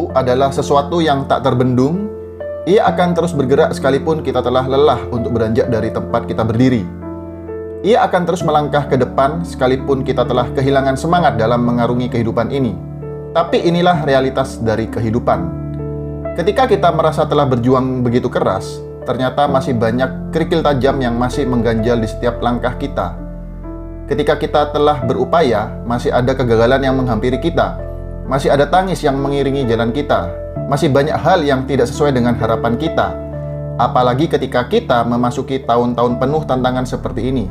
Waktu adalah sesuatu yang tak terbendung. Ia akan terus bergerak sekalipun kita telah lelah untuk beranjak dari tempat kita berdiri. Ia akan terus melangkah ke depan sekalipun kita telah kehilangan semangat dalam mengarungi kehidupan ini. Tapi inilah realitas dari kehidupan. Ketika kita merasa telah berjuang begitu keras, ternyata masih banyak kerikil tajam yang masih mengganjal di setiap langkah kita. Ketika kita telah berupaya, masih ada kegagalan yang menghampiri kita. Masih ada tangis yang mengiringi jalan kita. Masih banyak hal yang tidak sesuai dengan harapan kita. Apalagi ketika kita memasuki tahun-tahun penuh tantangan seperti ini.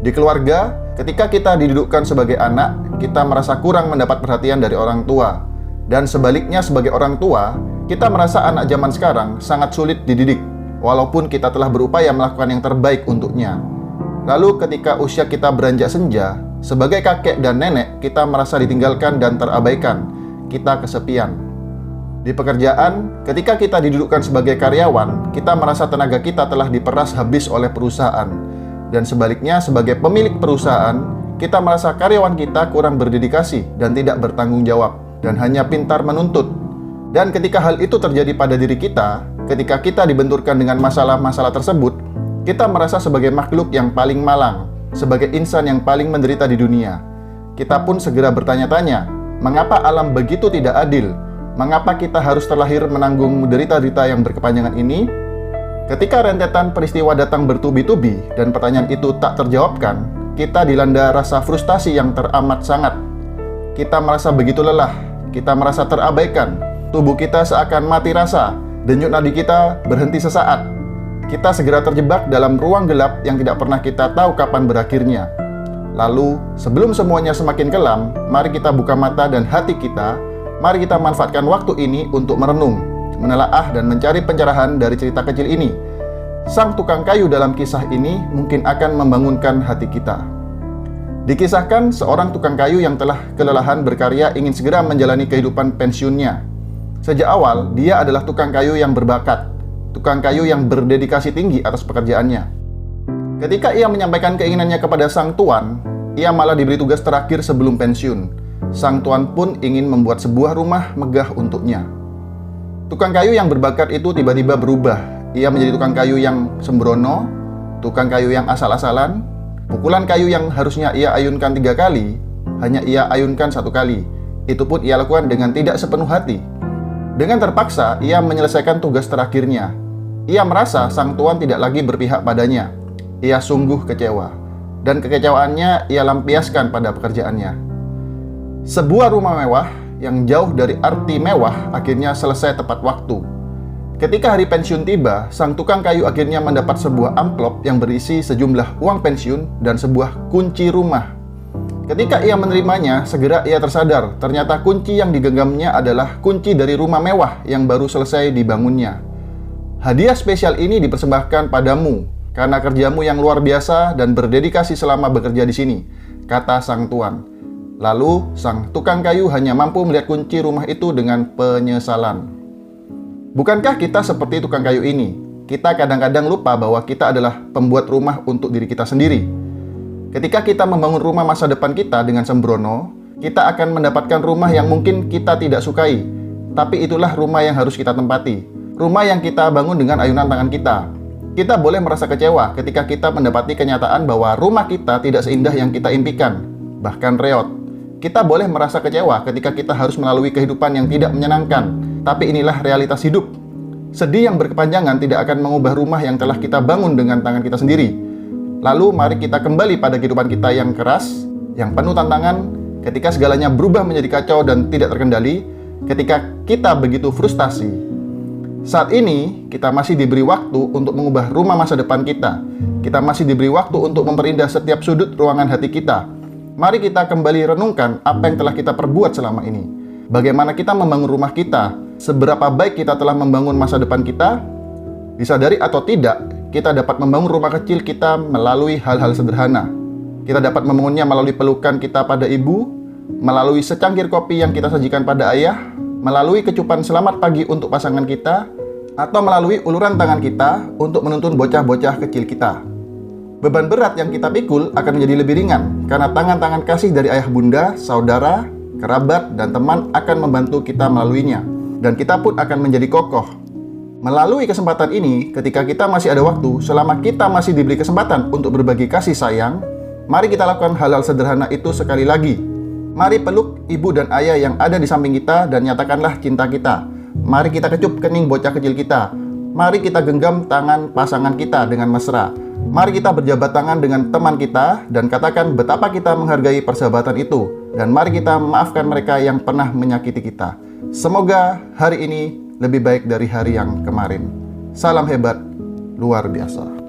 Di keluarga, ketika kita didudukkan sebagai anak, kita merasa kurang mendapat perhatian dari orang tua. Dan sebaliknya sebagai orang tua, kita merasa anak zaman sekarang sangat sulit dididik, walaupun kita telah berupaya melakukan yang terbaik untuknya. Lalu ketika usia kita beranjak senja, sebagai kakek dan nenek, kita merasa ditinggalkan dan terabaikan. Kita kesepian. Di pekerjaan, ketika kita didudukkan sebagai karyawan, kita merasa tenaga kita telah diperas habis oleh perusahaan. Dan sebaliknya, sebagai pemilik perusahaan, kita merasa karyawan kita kurang berdedikasi dan tidak bertanggung jawab, dan hanya pintar menuntut. Dan ketika hal itu terjadi pada diri kita, ketika kita dibenturkan dengan masalah-masalah tersebut, kita merasa sebagai makhluk yang paling malang, sebagai insan yang paling menderita di dunia. Kita pun segera bertanya-tanya, mengapa alam begitu tidak adil? Mengapa kita harus terlahir menanggung derita-derita yang berkepanjangan ini? Ketika rentetan peristiwa datang bertubi-tubi dan pertanyaan itu tak terjawabkan, kita dilanda rasa frustasi yang teramat sangat. Kita merasa begitu lelah, kita merasa terabaikan, tubuh kita seakan mati rasa, denyut nadi kita berhenti sesaat. Kita segera terjebak dalam ruang gelap yang tidak pernah kita tahu kapan berakhirnya. Lalu, sebelum semuanya semakin kelam, mari kita buka mata dan hati kita. Mari kita manfaatkan waktu ini untuk merenung, menelaah dan mencari pencerahan dari cerita kecil ini. Sang tukang kayu dalam kisah ini mungkin akan membangunkan hati kita. Dikisahkan seorang tukang kayu yang telah kelelahan berkarya ingin segera menjalani kehidupan pensiunnya. Sejak awal, dia adalah tukang kayu yang berbakat. Tukang kayu yang berdedikasi tinggi atas pekerjaannya. Ketika ia menyampaikan keinginannya kepada sang tuan, ia malah diberi tugas terakhir sebelum pensiun. Sang tuan pun ingin membuat sebuah rumah megah untuknya. Tukang kayu yang berbakat itu tiba-tiba berubah. Ia menjadi tukang kayu yang sembrono, tukang kayu yang asal-asalan. Pukulan kayu yang harusnya ia ayunkan 3 kali, hanya ia ayunkan 1 kali. Itu pun ia lakukan dengan tidak sepenuh hati. Dengan terpaksa, ia menyelesaikan tugas terakhirnya. Ia merasa sang tuan tidak lagi berpihak padanya. Ia sungguh kecewa. Dan kekecewaannya ia lampiaskan pada pekerjaannya. Sebuah rumah mewah yang jauh dari arti mewah akhirnya selesai tepat waktu. Ketika hari pensiun tiba, sang tukang kayu akhirnya mendapat sebuah amplop yang berisi sejumlah uang pensiun dan sebuah kunci rumah. Ketika ia menerimanya, segera ia tersadar ternyata kunci yang digenggamnya adalah kunci dari rumah mewah yang baru selesai dibangunnya. Hadiah spesial ini dipersembahkan padamu karena kerjamu yang luar biasa dan berdedikasi selama bekerja di sini, kata sang tuan. Lalu, sang tukang kayu hanya mampu melihat kunci rumah itu dengan penyesalan. Bukankah kita seperti tukang kayu ini? Kita kadang-kadang lupa bahwa kita adalah pembuat rumah untuk diri kita sendiri. Ketika kita membangun rumah masa depan kita dengan sembrono, kita akan mendapatkan rumah yang mungkin kita tidak sukai. Tapi itulah rumah yang harus kita tempati. Rumah yang kita bangun dengan ayunan tangan kita. Kita boleh merasa kecewa ketika kita mendapati kenyataan bahwa rumah kita tidak seindah yang kita impikan, bahkan reot. Kita boleh merasa kecewa ketika kita harus melalui kehidupan yang tidak menyenangkan, tapi inilah realitas hidup. Sedih yang berkepanjangan tidak akan mengubah rumah yang telah kita bangun dengan tangan kita sendiri. Lalu mari kita kembali pada kehidupan kita yang keras, yang penuh tantangan, ketika segalanya berubah menjadi kacau dan tidak terkendali, ketika kita begitu frustasi. Saat ini, kita masih diberi waktu untuk mengubah rumah masa depan kita. Kita masih diberi waktu untuk memperindah setiap sudut ruangan hati kita. Mari kita kembali renungkan apa yang telah kita perbuat selama ini. Bagaimana kita membangun rumah kita? Seberapa baik kita telah membangun masa depan kita? Disadari atau tidak, kita dapat membangun rumah kecil kita melalui hal-hal sederhana. Kita dapat membangunnya melalui pelukan kita pada ibu, melalui secangkir kopi yang kita sajikan pada ayah, melalui kecupan selamat pagi untuk pasangan kita, atau melalui uluran tangan kita untuk menuntun bocah-bocah kecil kita. Beban berat yang kita pikul akan menjadi lebih ringan, karena tangan-tangan kasih dari ayah bunda, saudara, kerabat, dan teman akan membantu kita melaluinya. dan kita pun akan menjadi kokoh. Melalui kesempatan ini, ketika kita masih ada waktu, selama kita masih diberi kesempatan untuk berbagi kasih sayang, mari kita lakukan hal-hal sederhana itu sekali lagi. Mari peluk ibu dan ayah yang ada di samping kita dan nyatakanlah cinta kita. Mari kita kecup kening bocah kecil kita. Mari kita genggam tangan pasangan kita dengan mesra. Mari kita berjabat tangan dengan teman kita dan katakan betapa kita menghargai persahabatan itu. Dan mari kita maafkan mereka yang pernah menyakiti kita. Semoga hari ini lebih baik dari hari yang kemarin. Salam hebat, luar biasa.